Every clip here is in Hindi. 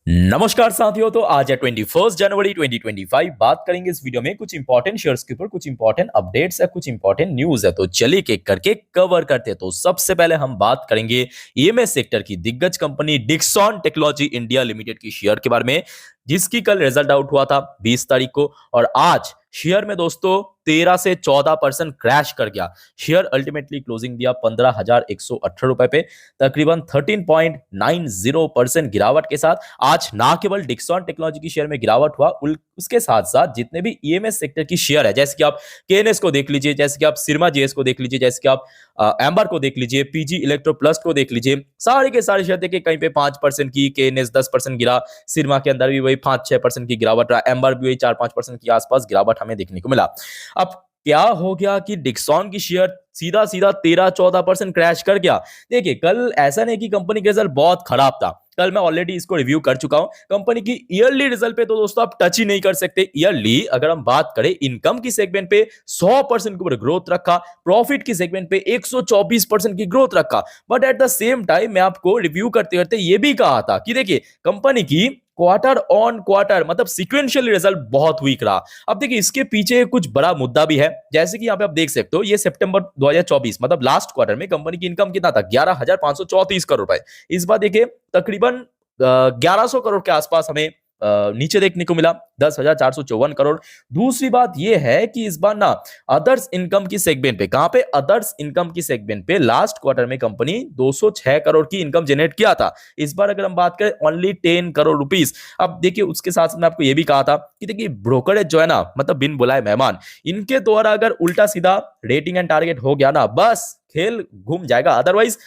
नमस्कार साथियों। तो आज है 21 जनवरी 2025। बात करेंगे इस वीडियो में कुछ इंपॉर्टेंट शेयर्स के ऊपर, कुछ इंपॉर्टेंट अपडेट्स है, कुछ इंपॉर्टेंट न्यूज है। तो चलिए एक करके कवर करते हैं। तो सबसे पहले हम बात करेंगे ईएमएस सेक्टर की दिग्गज company Dixon technology India limited की शेयर के बारे में, जिसकी कल रिजल्ट आउट हुआ था 20 तारीख को। और आज शेयर में दोस्तों 13 से 14% क्रैश कर गया। शेयर अल्टीमेटली क्लोजिंग दिया 15,118 रुपए पे, तकरीबन 13.90% गिरावट के साथ। आज ना केवल डिक्सॉन टेक्नोलॉजी की शेयर में गिरावट हुआ, उसके साथ साथ जितने भी ईएमएस सेक्टर की शेयर है, जैसे कि आप केएनएस को देख लीजिए, जैसे कि आप सिरमा जीएस को देख लीजिए, जैसे कि आप एम्बर को देख लीजिए, पीजी इलेक्ट्रो प्लस को देख लीजिए, सारे के सारे शेयर देखिए कहीं पे 5% की, केएनएस 10% गिरा, सिरमा के अंदर भी वही 5-6% की गिरावट रहा, एम्बर भी वही 4-5% के आसपास गिरावट हमें देखने को मिला। अब क्या हो गया कि डिक्सॉन की शेयर सीधा सीधा 13-14% क्रैश कर गया। देखिए कल ऐसा नहीं कि कंपनी के रिजल्ट बहुत खराब था, कल मैं ऑलरेडी इसको रिव्यू कर चुका हूं। कंपनी की ईयरली रिजल्ट पे तो दोस्तों आप टच ही नहीं कर सकते। ईयरली अगर हम बात करें, इनकम की सेगमेंट पे 100% के ऊपर ग्रोथ रखा, प्रॉफिट की सेगमेंट पे 124% की ग्रोथ रखा। But at the same time मैं आपको रिव्यू करते करते ये भी कहा था कि देखिए कंपनी की क्वार्टर ऑन क्वार्टर मतलब सीक्वेंशियल रिजल्ट बहुत वीक रहा। अब देखिए इसके पीछे कुछ बड़ा मुद्दा भी है, जैसे कि यहाँ पे आप देख सकते हो, ये सितंबर 2024 मतलब लास्ट क्वार्टर में कंपनी की इनकम कितना था, 11,534 करोड़ रुपए। इस बार देखिए तकरीबन 1100 करोड़ के आसपास हमें नीचे देखने को मिला, 10,454 करोड़। दूसरी बात यह है कि इस बार ना अदर्स इनकम की सेगमेंट पे, कहां पे, अदर्स इनकम की सेगमेंट पे लास्ट क्वार्टर में कंपनी 206 करोड़ की इनकम जनरेट किया था। इस बार अगर हम बात करें ओनली 10 करोड़ रुपीस। अब देखिए उसके साथ मैंने आपको यह भी कहा था कि देखिए ब्रोकरेज जो है ना, मतलब बिन बुलाए मेहमान, इनके द्वारा अगर उल्टा सीधा रेटिंग एंड टारगेट हो गया ना, बस खेल घूम जाएगा। अदरवाइज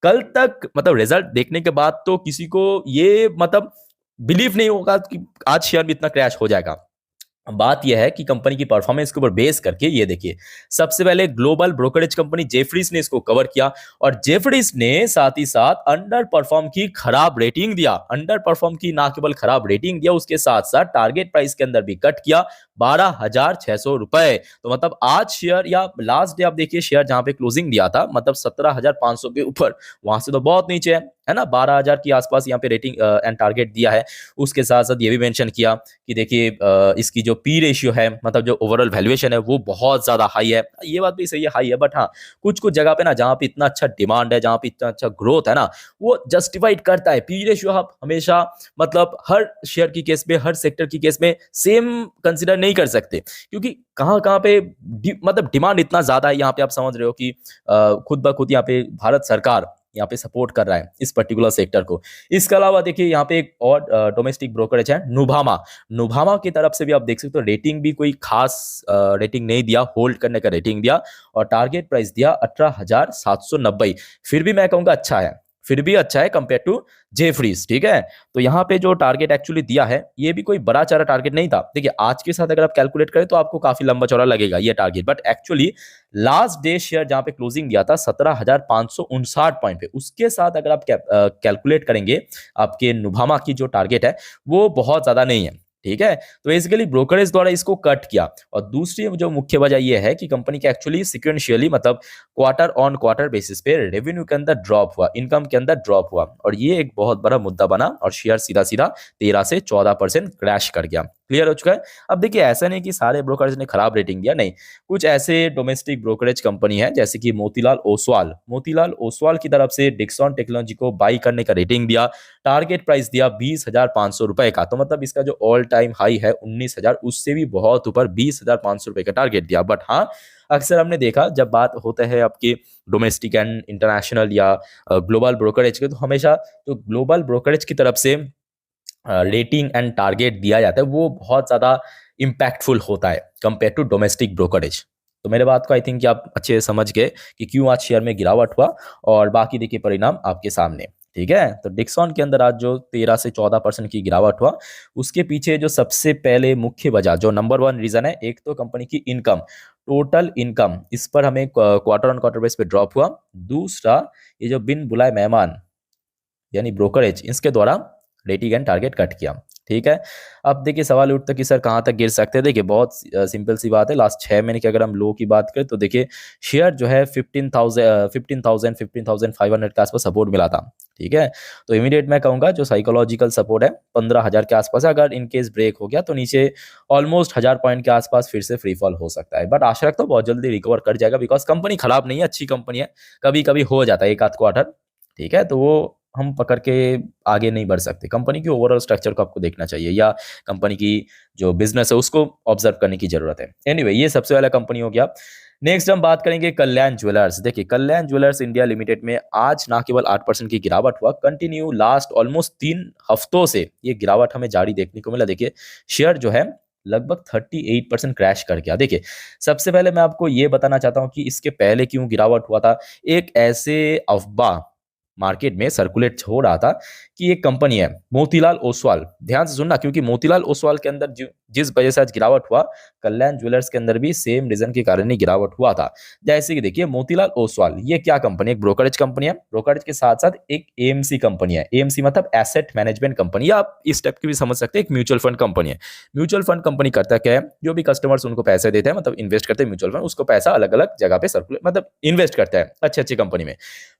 कल तक मतलब रिजल्ट देखने के बाद तो किसी को ये मतलब बिलीव नहीं होगा कि आज शेयर में इतना क्रैश हो जाएगा। बात यह है कि कंपनी की परफॉर्मेंस के ऊपर बेस करके ये देखिए, सबसे पहले ग्लोबल ब्रोकरेज कंपनी जेफरीज ने इसको कवर किया, और जेफरीज ने साथ ही साथ अंडर परफॉर्म की, खराब रेटिंग दिया, अंडर परफॉर्म की, ना केवल खराब रेटिंग दिया, उसके साथ साथ टारगेट प्राइस के अंदर भी कट किया 12,600 रुपए। तो मतलब आज शेयर या लास्ट डे आप देखिए शेयर जहां पे क्लोजिंग दिया था, मतलब 17,500 के ऊपर, वहां से तो बहुत नीचे है ना, 12,000 के आसपास यहाँ पे रेटिंग एंड टारगेट दिया है। उसके साथ साथ ये भी मेंशन किया कि देखिए इसकी जो पी रेशियो है, मतलब जो ओवरऑल वैल्यूएशन है, वो बहुत ज्यादा हाई है। ये बात भी सही है, हाई है, बट हाँ कुछ कुछ जगह पे ना जहाँ पे इतना अच्छा डिमांड है, जहाँ पे इतना अच्छा ग्रोथ है ना, वो जस्टिफाइड करता है। पी रेशियो आप हमेशा मतलब हर शेयर की केस में, हर सेक्टर की केस में सेम कंसिडर नहीं कर सकते, क्योंकि कहाँ कहाँ पे मतलब डिमांड इतना ज्यादा है। यहाँ पे आप समझ रहे हो कि खुद ब खुद यहाँ पे भारत सरकार यहाँ पे सपोर्ट कर रहा है इस पर्टिकुलर सेक्टर को। इसके अलावा देखिए यहाँ पे एक और डोमेस्टिक ब्रोकरेज है नुभामा। नुभामा की तरफ से भी आप देख सकते हो, रेटिंग भी कोई खास रेटिंग नहीं दिया, होल्ड करने का रेटिंग दिया, और टारगेट प्राइस दिया 18,790। फिर भी मैं कहूंगा अच्छा है, फिर भी अच्छा है कंपेयर टू जेफरीज, ठीक है। तो यहाँ पे जो टारगेट एक्चुअली दिया है, ये भी कोई बड़ा चारा टारगेट नहीं था। देखिए आज के साथ अगर आप कैलकुलेट करें तो आपको काफी लंबा चौड़ा लगेगा ये target, but actually last day share जहां पे क्लोजिंग दिया था 17,559 पॉइंट पे, उसके साथ अगर आप कैलकुलेट करेंगे, आपके नुभामा की जो टारगेट है वो बहुत ज्यादा नहीं है, ठीक है। तो बेसिकली ब्रोकरेज द्वारा इसको कट किया। और दूसरी जो मुख्य वजह यह है कि कंपनी के एक्चुअली सिक्वेंशियली मतलब क्वार्टर ऑन क्वार्टर बेसिस पे रेवेन्यू के अंदर ड्रॉप हुआ, इनकम के अंदर ड्रॉप हुआ, और ये एक बहुत बड़ा मुद्दा बना, और शेयर सीधा सीधा 13 से 14% क्रैश कर गया। क्लियर हो चुका है। अब देखिए ऐसा नहीं कि सारे ब्रोकरेज ने खराब रेटिंग दिया, नहीं, कुछ ऐसे डोमेस्टिक ब्रोकरेज कंपनी है जैसे कि मोतीलाल ओसवाल की तरफ से डिक्सॉन टेक्नोलॉजी को बाई करने का रेटिंग दिया, टारगेट प्राइस दिया 20,500 रुपए का। तो मतलब इसका जो ऑल टाइम हाई है 19,000, उससे भी बहुत ऊपर 20,500 रुपए का टारगेट दिया। बट हाँ अक्सर हमने देखा जब बात होता है आपके डोमेस्टिक एंड इंटरनेशनल या ग्लोबल ब्रोकरेज के, तो हमेशा जो ग्लोबल ब्रोकरेज की तरफ से रेटिंग एंड टारगेट दिया जाता है वो बहुत ज्यादा इंपैक्टफुल होता है कंपेयर टू डोमेस्टिक ब्रोकरेज। तो मेरे बात को आई थिंक कि आप अच्छे से समझ गए कि क्यों आज शेयर में गिरावट हुआ, और बाकी देखिए परिणाम आपके सामने, ठीक है। तो डिक्सॉन के अंदर आज जो 13 से 14% की गिरावट हुआ, उसके पीछे जो सबसे पहले मुख्य वजह, जो नंबर 1 रीजन है, एक तो कंपनी की इनकम, टोटल इनकम, इस पर हमें क्वार्टर ऑन क्वार्टर बेस पे ड्रॉप हुआ। दूसरा ये जो बिन बुलाए मेहमान यानी ब्रोकरेज, इसके द्वारा रेटिंग एंड टारगेट कट किया, ठीक है। अब देखिए सवाल उठता है कि सर कहाँ तक गिर सकते हैं। देखिए बहुत सिंपल सी बात है, लास्ट 6 महीने की अगर हम लो की बात करें तो देखिए शेयर जो है 15,500 के आसपास सपोर्ट मिला था, ठीक है। तो इमीडिएट मैं कहूँगा जो साइकोलॉजिकल सपोर्ट है 15,000 के आसपास है, अगर इन केस ब्रेक हो गया तो नीचे ऑलमोस्ट 1000 पॉइंट के आसपास फिर से फ्री फॉल हो सकता है, बट आशा रखता हूँ बहुत जल्दी रिकवर कर जाएगा, बिकॉज कंपनी खराब नहीं है, अच्छी कंपनी है। कभी कभी हो जाता है एक आध क्वार्टर, ठीक है, तो वो हम पकड़ के आगे नहीं बढ़ सकते। कंपनी की ओवरऑल स्ट्रक्चर को आपको देखना चाहिए, या कंपनी की जो बिजनेस है उसको ऑब्जर्व करने की जरूरत है। एनीवे, ये सबसे पहला कंपनी हो गया। नेक्स्ट हम बात करेंगे कल्याण ज्वेलर्स। देखिए, कल्याण ज्वेलर्स इंडिया लिमिटेड में आज ना केवल 8% की गिरावट हुआ, कंटिन्यू लास्ट ऑलमोस्ट 3 हफ्तों से ये गिरावट हमें जारी देखने को मिला। देखिए, शेयर जो है लगभग 38% क्रैश कर गया। देखिए, सबसे पहले मैं आपको ये बताना चाहता हूँ कि इसके पहले क्यों गिरावट हुआ था। एक ऐसे अफवाह मार्केट में सर्कुलेट हो रहा था कि एक कंपनी है मोतीलाल ओसवाल, ध्यान से सुनना, क्योंकि मोतीलाल ओसवाल के अंदर जिस वजह से आज गिरावट हुआ, कल्याण ज्वेलर्स के अंदर भी सेम रीजन के कारण ही गिरावट हुआ था। जैसे कि देखिए, मोतीलाल ओसवाल ये क्या कंपनी है, एक ब्रोकरेज कंपनी है। ब्रोकरेज के साथ साथ एक एएमसी कंपनी है। एएमसी मतलब एसेट मैनेजमेंट कंपनी, या आप इस टाइप की भी समझ सकते हैं, एक म्यूचुअल फंड कंपनी है। म्यूचुअल फंड कंपनी करता क्या है, जो भी कस्टमर्स उनको पैसे देते हैं, मतलब इन्वेस्ट करते हैं म्यूचुअल फंड, उसको पैसा अलग अलग जगह पे सर्कुलेट मतलब इन्वेस्ट करता है अच्छी अच्छी कंपनी में।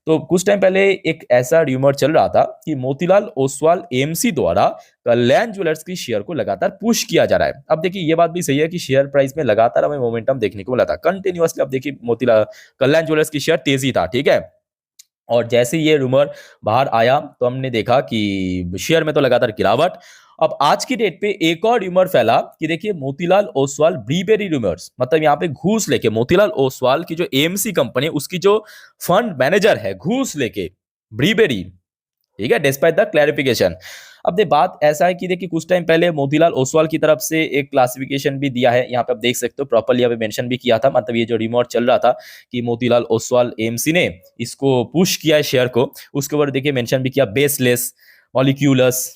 तो कुछ टाइम पहले एक ऐसा र्यूमर चल रहा था कि मोतीलाल ओसवाल एएमसी द्वारा कल्याण ज्वेलर्स की शेयर को लगातार पुश किया जा रहा है। अब देखिए, ये बात भी सही है कि शेयर प्राइस में लगातार हमें मोमेंटम देखने को मिला था कंटिन्यूअसली। अब देखिए, मोतीलाल कल्याण ज्वेलर्स की शेयर तेजी था, ठीक है। और जैसे ही ये रूमर बाहर आया तो हमने देखा कि शेयर में तो लगातार गिरावट। अब आज की डेट पे एक और रूमर फैला कि देखिए, मोतीलाल ओसवाल ब्रीबेरी रूमर्स, मतलब यहाँ पे घूस लेके मोतीलाल ओसवाल की जो एएमसी कंपनी है उसकी जो फंड मैनेजर है, घूस लेके ब्रीबेरी, ठीक है, डिस्पाइट द क्लैरिफिकेशन। अब देखिए, बात ऐसा है कि देखिए, कुछ टाइम पहले मोतीलाल ओसवाल की तरफ से एक क्लासिफिकेशन भी दिया है, यहाँ पे आप देख सकते हो, प्रॉपर्ली यहाँ पे मेंशन भी किया था। मतलब ये जो रिमोट चल रहा था कि मोतीलाल ओसवाल एएमसी ने इसको पुश किया है शेयर को, उसके ऊपर देखिए मेंशन भी किया बेसलेस, मॉलिक्यूलस,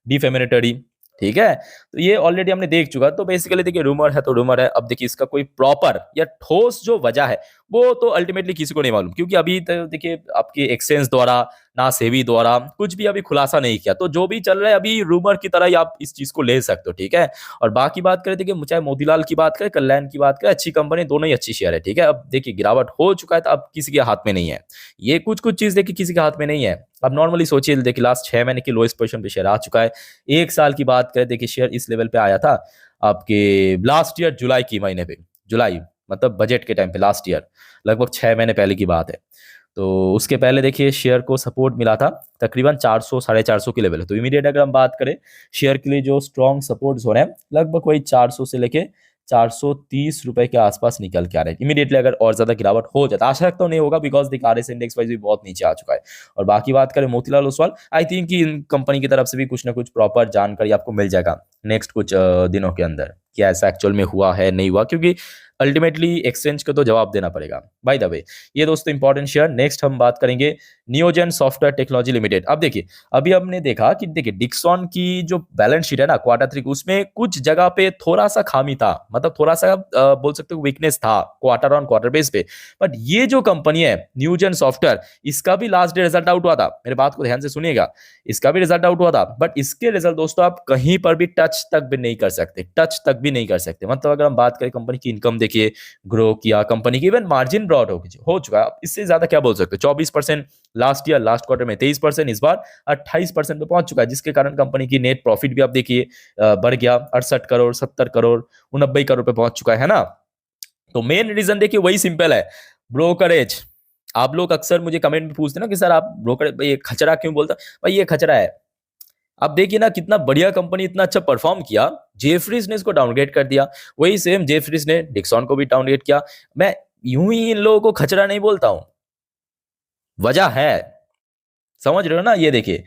डिफेमिनेटरी, ठीक है। तो ये ऑलरेडी हमने देख चुका। तो बेसिकली देखिए, रूमर है तो रूमर है। अब देखिए, इसका कोई प्रॉपर या ठोस जो वजह है वो तो अल्टीमेटली किसी को नहीं मालूम, क्योंकि अभी तक देखिए आपके एक्सचेंज द्वारा ना सेबी द्वारा कुछ भी अभी खुलासा नहीं किया। तो जो भी चल रहा है अभी रूमर की तरह ही आप इस चीज को ले सकते हो, ठीक है। और बाकी बात करें, देखिए, चाहे मोतीलाल की बात करें, कल्याण की बात करें, अच्छी कंपनी, दोनों ही अच्छी शेयर है, ठीक है। अब देखिए, गिरावट हो चुका है तो अब किसी के हाथ में नहीं है। ये कुछ कुछ चीज देखिए किसी के हाथ में नहीं है। अब नॉर्मली सोचिए, देखिए लास्ट 6 महीने की लोएस्ट पोजीशन पे शेयर आ चुका है। एक साल की बात करें, देखिए शेयर इस लेवल पे आया था आपके लास्ट ईयर जुलाई की महीने पे, जुलाई मतलब बजट के टाइम पे, लास्ट ईयर लगभग 6 महीने पहले की बात है। तो उसके पहले देखिए शेयर को सपोर्ट मिला था तकरीबन 400 450 के लेवल है। तो इमीडिएट अगर हम बात करें, शेयर के लिए जो स्ट्रॉन्ग सपोर्ट हो रहे हैं लगभग वही 400 से लेके 430 रुपए के आसपास निकल के आ रहे हैं। इमीडिएटली अगर और ज्यादा गिरावट हो जाता, आशा रखता हूँ नहीं होगा, बिकॉज देखिए आरएस इंडेक्स वाइज भी बहुत नीचे आ चुका है। और बाकी बात करें मोतीलाल ओसवाल, आई थिंक कि इन कंपनी की तरफ से भी कुछ ना कुछ प्रॉपर जानकारी आपको मिल जाएगा नेक्स्ट कुछ दिनों के अंदर कि ऐसा एक्चुअल में हुआ है नहीं हुआ, क्योंकि अल्टीमेटली एक्सचेंज को तो जवाब देना पड़ेगा। बाय द वे, ये दोस्तों इंपॉर्टेंट शेयर। नेक्स्ट हम बात करेंगे नियोजन सॉफ्टवेयर टेक्नोलॉजी लिमिटेड। अब देखिए, अभी हमने देखा कि देखिए डिक्सॉन की जो बैलेंस शीट है ना Q3 उसमें कुछ जगह पे थोड़ा सा खामी था, मतलब थोड़ा सा बोल सकते हो वीकनेस था क्वार्टर ऑन क्वार्टर बेस पे। बट ये जो कंपनी है नियोजन सॉफ्टवेयर, इसका भी लास्ट डे रिजल्ट आउट हुआ था। मेरे बात को ध्यान से सुनिएगा, इसका भी रिजल्ट आउट हुआ था, बट इसके रिजल्ट दोस्तों आप कहीं पर भी टच तक भी नहीं कर सकते, टच तक भी नहीं कर सकते। मतलब अगर हम बात करें कंपनी की इनकम देखिए ग्रो किया, कंपनी की इवन मार्जिन ब्रॉड हो चुका है, इससे ज्यादा क्या बोल सकते हो। 24% लास्ट ईयर, लास्ट क्वार्टर में 23%, इस बार 28% पे पहुंच चुका है, जिसके कारण कंपनी की नेट प्रॉफिट भी आप देखिए बढ़ गया, 68 करोड़, 70 करोड़, 89 करोड़ पे पहुंच चुका है ना। तो मेन रीजन देखिए वही सिंपल है, ब्रोकरेज। आप लोग अक्सर मुझे कमेंट में पूछते ना कि सर आप ब्रोकर ये खचरा क्यों बोलता, भाई ये खचरा है। अब देखिए ना, कितना बढ़िया कंपनी इतना अच्छा परफॉर्म किया, जेफरीज ने इसको डाउनग्रेड कर दिया। वही सेम जेफरीज ने डिक्सॉन को भी डाउनग्रेड किया। मैं यूं ही इन लोगों को खचरा नहीं बोलता हूं, वजह है, समझ रहे हो ना। ये देखिए,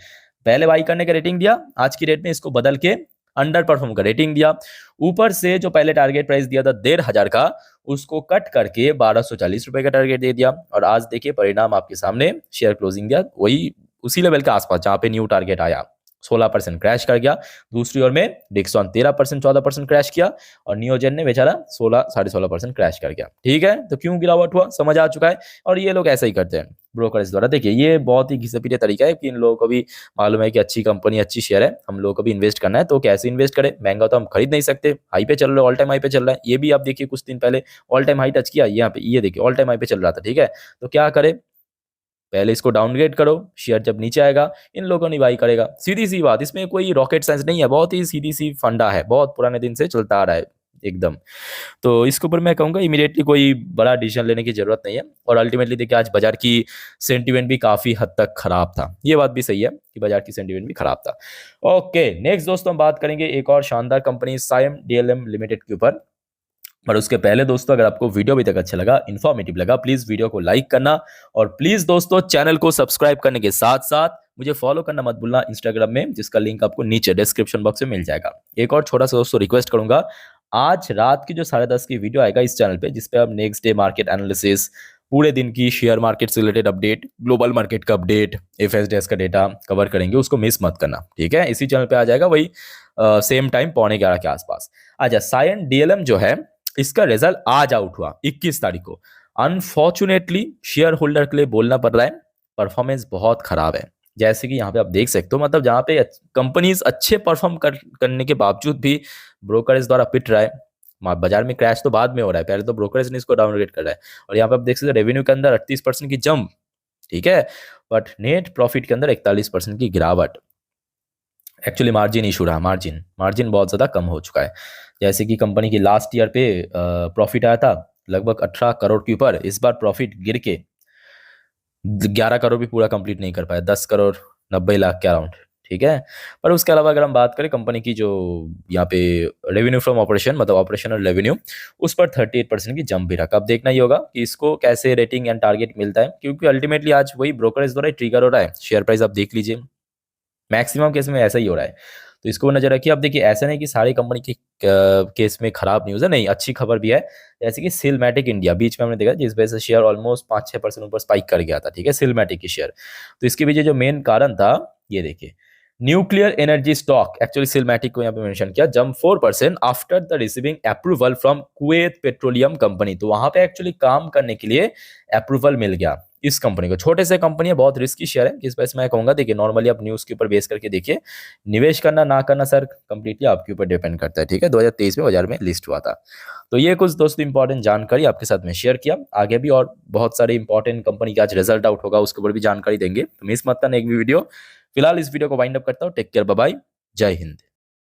पहले बाई करने का रेटिंग दिया, आज की डेट में इसको बदल के अंडर परफॉर्म का रेटिंग दिया। ऊपर से जो पहले टारगेट प्राइस दिया था 1500 का, उसको कट करके 1240 रुपए का टारगेट दे दिया। और आज देखिए परिणाम आपके सामने, शेयर क्लोजिंग दिया वही उसी लेवल के आसपास जहां पे न्यू टारगेट आया, 16% क्रैश कर गया। दूसरी ओर में डिक्सॉन 13% 14% क्रैश किया, और नियोजन ने बेचारा 16 16.5% क्रैश कर गया। ठीक है, तो क्यों गिरावट हुआ समझ आ चुका है। और ये लोग ऐसा ही करते हैं ब्रोकर्स द्वारा। देखिए, ये बहुत ही घिसे पीटे तरीका है कि इन लोगों को भी मालूम है कि अच्छी कंपनी, अच्छी शेयर है, हम लोगों को भी इन्वेस्ट करना है, तो कैसे इन्वेस्ट करें, महंगा तो हम खरीद नहीं सकते, हाई पे चल रहा है, ऑल टाइम हाई पे चल रहा है। ये भी आप देखिए कुछ दिन पहले ऑल टाइम हाई टच किया, यहाँ पे ये देखिए ऑल टाइम हाई पे चल रहा था, ठीक है। तो क्या करें, पहले इसको डाउनग्रेड करो, शेयर जब नीचे आएगा इन लोगों ने बाई करेगा, सीधी सी बात, इसमें कोई रॉकेट साइंस नहीं है, बहुत ही सीधी सी फंडा है, बहुत पुराने दिन से चलता आ रहा है एकदम। तो इसके ऊपर मैं कहूँगा इमीडिएटली कोई बड़ा डिसीजन लेने की जरूरत नहीं है। और अल्टीमेटली देखिए आज बाजार की सेंटीमेंट भी काफी हद तक खराब था, ये बात भी सही है कि बाजार की सेंटीमेंट भी खराब था। ओके नेक्स्ट दोस्तों हम बात करेंगे एक और शानदार कंपनी सायम डीएलएम लिमिटेड के ऊपर। पर उसके पहले दोस्तों अगर आपको वीडियो अभी तक अच्छा लगा, इन्फॉर्मेटिव लगा, प्लीज वीडियो को लाइक करना और प्लीज दोस्तों चैनल को सब्सक्राइब करने के साथ साथ मुझे फॉलो करना मत भूलना इंस्टाग्राम में, जिसका लिंक आपको नीचे डिस्क्रिप्शन बॉक्स में मिल जाएगा। एक और छोटा सा दोस्तों रिक्वेस्ट करूंगा, आज रात की जो 10:30 की वीडियो आएगा इस चैनल पे, जिसपे हम नेक्स्ट डे मार्केट एनालिसिस, पूरे दिन की शेयर मार्केट से रिलेटेड अपडेट, ग्लोबल मार्केट का अपडेट, एफएसडीएस का डेटा कवर करेंगे, उसको मिस मत करना, ठीक है। इसी चैनल पे आ जाएगा, वही सेम टाइम 11:15 के आसपास। अच्छा सायन डीएलएम जो है इसका रिजल्ट आज आउट हुआ 21 तारीख को। अनफॉर्चुनेटली शेयर होल्डर के लिए बोलना पड़ रहा है, परफॉर्मेंस बहुत खराब है। जैसे कि यहाँ पे आप देख सकते हो, मतलब जहाँ पे कंपनीज अच्छे परफॉर्म करने के बावजूद भी ब्रोकरेज द्वारा पिट रहा है। बाजार में क्रैश तो बाद में हो रहा है, पहले तो ब्रोकरेज ने इसको डाउनग्रेड कर रहा है। और यहाँ पे आप देख सकते हो रेवेन्यू के अंदर 38% की जंप, ठीक है, बट नेट प्रॉफिट के अंदर 41% की गिरावट। एक्चुअली मार्जिन इशू रहा, मार्जिन बहुत ज़्यादा कम हो चुका है। जैसे कि कंपनी की लास्ट ईयर पे प्रॉफिट आया था लगभग 18 करोड़ के ऊपर, इस बार प्रॉफिट गिर के 11 करोड़ भी पूरा कंप्लीट नहीं कर पाया, 10 करोड़ 90 लाख के अराउंड, ठीक है। पर उसके अलावा अगर हम बात करें कंपनी की जो यहाँ पे रेवेन्यू फ्रॉम ऑपरेशन, मतलब ऑपरेशनल रेवेन्यू, उस पर 38% की जंप भी रखा। अब देखना ही होगा कि इसको कैसे रेटिंग एंड टारगेट मिलता है, क्योंकि अल्टीमेटली आज वही ब्रोकरेज द्वारा ट्रिगर हो रहा है। शेयर प्राइस आप देख लीजिए, मैक्सिमम केस में ऐसा ही हो रहा है, तो इसको नजर रखिए। अब देखिए ऐसा नहीं कि सारी कंपनी के केस में खराब न्यूज़ है, नहीं, अच्छी खबर भी है। जैसे कि सिलमैटिक इंडिया बीच में हमने देखा जिस वजह से शेयर ऑलमोस्ट 5-6% ऊपर स्पाइक कर गया था, ठीक है, सिलमैटिक की शेयर। तो इसके पीछे जो मेन कारण था, ये देखिए, न्यूक्लियर एनर्जी स्टॉक, एक्चुअली सिलमैटिक को यहाँ पे मेंशन किया, jump 4% after the receiving approval from Kuwait petroleum company. तो वहां पे एक्चुअली काम करने के लिए अप्रूवल मिल गया इस कंपनी को। छोटे से कंपनी है, बहुत रिस्की शेयर है, जिस वजह से मैं कहूंगा देखिए नॉर्मली आप न्यूज के ऊपर बेस करके देखिए, निवेश करना ना करना सर कंप्लीटली आपके ऊपर डिपेंड करता है, ठीक है। 2023 में बाजार में लिस्ट हुआ था। तो ये कुछ दोस्तों इंपॉर्टेंट जानकारी आपके साथ में शेयर किया। आगे भी और बहुत सारे इंपॉर्टेंट कंपनी का आज रिजल्ट आउट होगा, उसके ऊपर भी जानकारी देंगे, तो मिस मत करना एक भी वीडियो। फिलहाल इस वीडियो को वाइंड अप करता हूँ। टेक केयर, बाय बाय, जय हिंद।